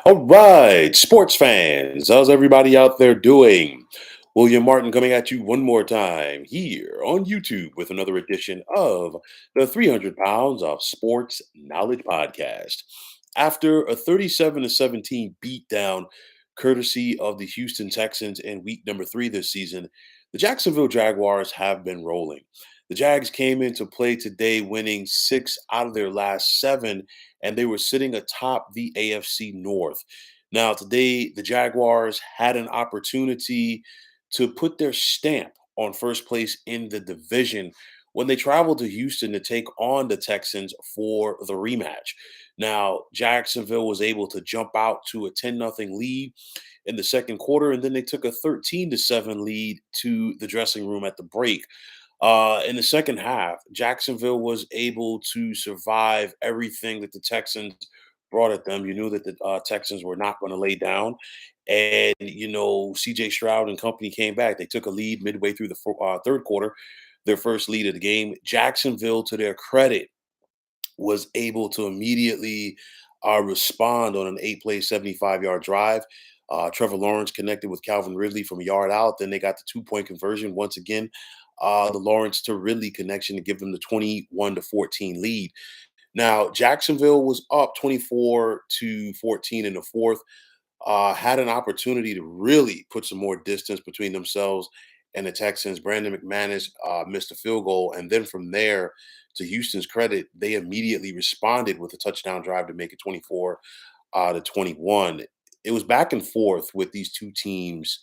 All right, sports fans, how's everybody out there doing? William Martin coming at you one more time here on YouTube with another edition of the 300 Pounds of Sports Knowledge Podcast. After a 37-17 beatdown, courtesy of the Houston Texans in week number 3 this season, the Jacksonville Jaguars have been rolling. The Jags came into play today winning 6 out of their last 7, and they were sitting atop the AFC North. Now, today, the Jaguars had an opportunity to put their stamp on first place in the division when they traveled to Houston to take on the Texans for the rematch. Now, Jacksonville was able to jump out to a 10-0 lead in the second quarter, and then they took a 13-7 lead to the dressing room at the break. In the second half, Jacksonville was able to survive everything that the Texans brought at them. You knew that the Texans were not going to lay down. And, CJ Stroud and company came back. They took a lead midway through the third quarter, their first lead of the game. Jacksonville, to their credit, was able to immediately respond on an 8-play, 75-yard drive. Trevor Lawrence connected with Calvin Ridley from a yard out. Then they got the 2-point conversion once again. The Lawrence to Ridley connection to give them the 21-14 lead. Now, Jacksonville was up 24-14 in the fourth, had an opportunity to really put some more distance between themselves and the Texans. Brandon McManus missed a field goal. And then from there, to Houston's credit, they immediately responded with a touchdown drive to make it 24-21. It was back and forth with these two teams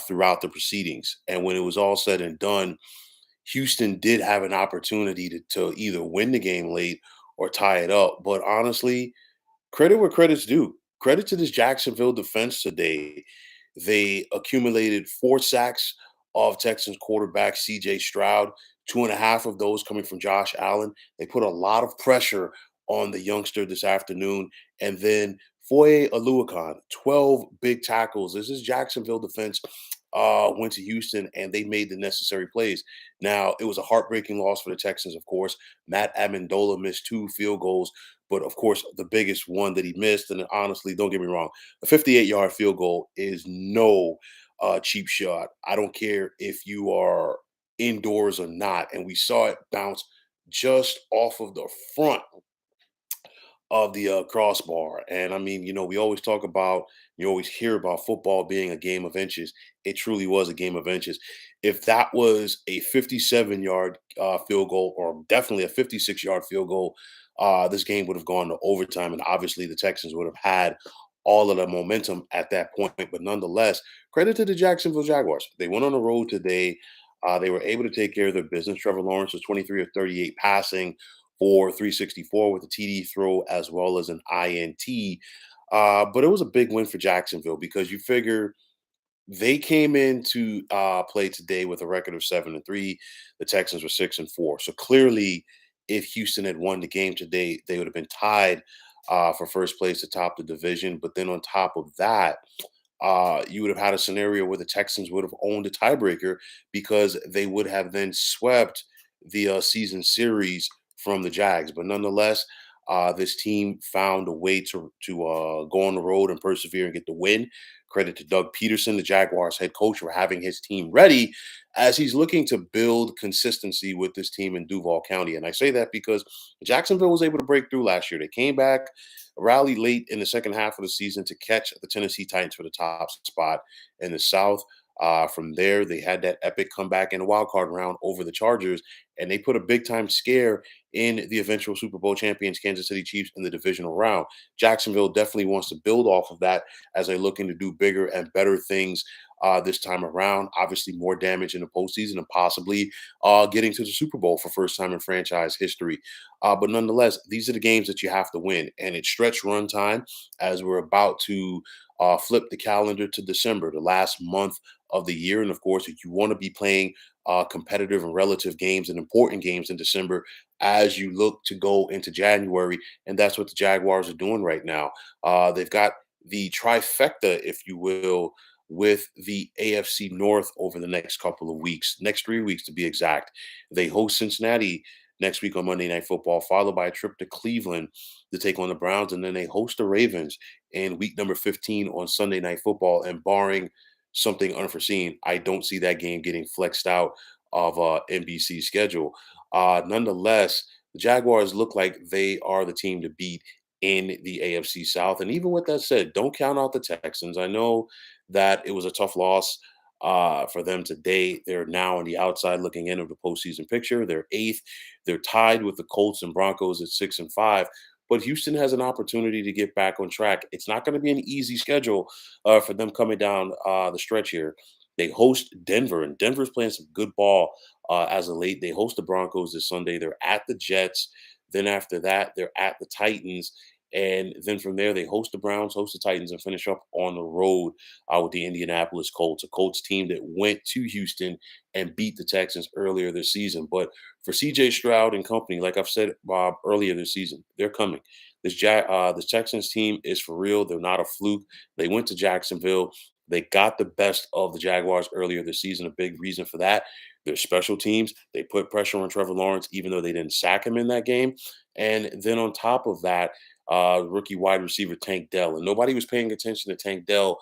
throughout the proceedings. And when it was all said and done, Houston did have an opportunity to either win the game late or tie it up. But honestly, credit where credit's due. Credit to this Jacksonville defense today. They accumulated 4 sacks of Texans quarterback CJ Stroud, two and a half of those coming from Josh Allen. They put a lot of pressure on the youngster this afternoon. And then Foye Aluakon, 12 big tackles. This is Jacksonville defense went to Houston and they made the necessary plays. Now, it was a heartbreaking loss for the Texans, of course. Matt Amendola missed 2 field goals, but of course, the biggest one that he missed, and honestly, don't get me wrong, a 58-yard field goal is no cheap shot. I don't care if you are indoors or not. And we saw it bounce just off of the front of the crossbar. And I mean, we always talk about, you always hear about football being a game of inches. It truly was a game of inches. If that was a 57-yard field goal, or definitely a 56-yard field goal, this game would have gone to overtime. And obviously, the Texans would have had all of the momentum at that point. But nonetheless, credit to the Jacksonville Jaguars. They went on the road today. They were able to take care of their business. Trevor Lawrence was 23 of 38 passing for 364 with a TD throw as well as an INT. But it was a big win for Jacksonville because you figure they came into play today with a record of 7-3. The Texans were 6-4. So clearly, if Houston had won the game today, they would have been tied for first place atop the division. But then on top of that, you would have had a scenario where the Texans would have owned a tiebreaker because they would have then swept the season series from the Jags. But nonetheless, this team found a way to go on the road and persevere and get the win. Credit to Doug Peterson, the Jaguars head coach, for having his team ready as he's looking to build consistency with this team in Duval County. And I say that because Jacksonville was able to break through last year. They came back, rallied late in the second half of the season to catch the Tennessee Titans for the top spot in the South. From there, they had that epic comeback in the wild card round over the Chargers, and they put a big time scare in the eventual Super Bowl champions, Kansas City Chiefs, in the divisional round. Jacksonville definitely wants to build off of that as they're looking to do bigger and better things this time around. Obviously, more damage in the postseason and possibly getting to the Super Bowl for first time in franchise history. But nonetheless, these are the games that you have to win, and it's stretch run time as we're about to flip the calendar to December, the last month of the year. And of course, if you want to be playing competitive and relative games and important games in December as you look to go into January. And that's what the Jaguars are doing right now. They've got the trifecta, if you will, with the AFC North over the next couple of weeks, next 3 weeks to be exact. They host Cincinnati next week on Monday Night Football, followed by a trip to Cleveland to take on the Browns, and then they host the Ravens in week number 15 on Sunday Night Football. And barring something unforeseen, I don't see that game getting flexed out of NBC schedule. Nonetheless, the Jaguars look like they are the team to beat in the AFC South. And even with that said, don't count out the Texans. I know that it was a tough loss for them today. They're now on the outside looking in of the postseason picture. They're eighth. They're tied with the Colts and Broncos at 6-5. But Houston has an opportunity to get back on track. It's not going to be an easy schedule for them coming down the stretch here. They host Denver, and Denver's playing some good ball as of late. They host the Broncos this Sunday. They're at the Jets. Then after that, they're at the Titans. And then from there, they host the Browns, host the Titans, and finish up on the road with the Indianapolis Colts, a Colts team that went to Houston and beat the Texans earlier this season. But for CJ Stroud and company, like I've said, Bob, earlier this season, they're coming. This Texans team is for real. They're not a fluke. They went to Jacksonville. They got the best of the Jaguars earlier this season. A big reason for that, their special teams. They put pressure on Trevor Lawrence, even though they didn't sack him in that game. And then on top of that, rookie wide receiver Tank Dell, and nobody was paying attention to Tank Dell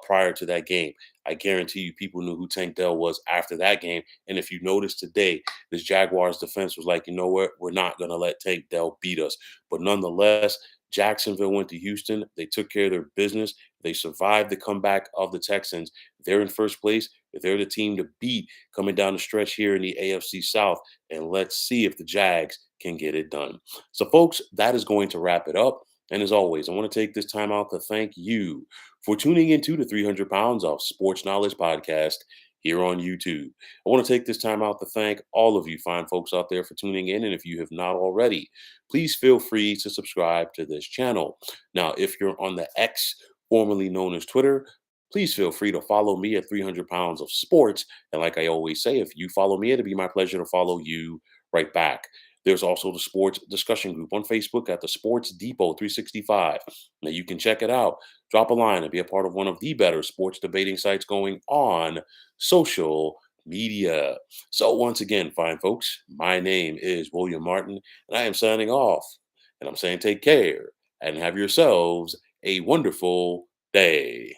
prior to that game. I guarantee you, people knew who Tank Dell was after that game. And if you notice today, this Jaguars defense was like, you know what, we're not going to let Tank Dell beat us. But nonetheless, Jacksonville went to Houston. They took care of their business. They survived the comeback of the Texans. They're in first place. They're the team to beat coming down the stretch here in the AFC South. And let's see if the Jags can get it done. So, folks, that is going to wrap it up. And as always, I want to take this time out to thank you for tuning into the 300 Pounds of Sports Knowledge podcast here on YouTube. I want to take this time out to thank all of you fine folks out there for tuning in. And if you have not already, please feel free to subscribe to this channel. Now, if you're on the X, formerly known as Twitter, please feel free to follow me at 300 Pounds of Sports. And like I always say, if you follow me, it'll be my pleasure to follow you right back. There's also the sports discussion group on Facebook at the Sports Depot 365. Now you can check it out. Drop a line and be a part of one of the better sports debating sites going on social media. So once again, fine folks, my name is William Martin, and I am signing off. And I'm saying take care and have yourselves a wonderful day.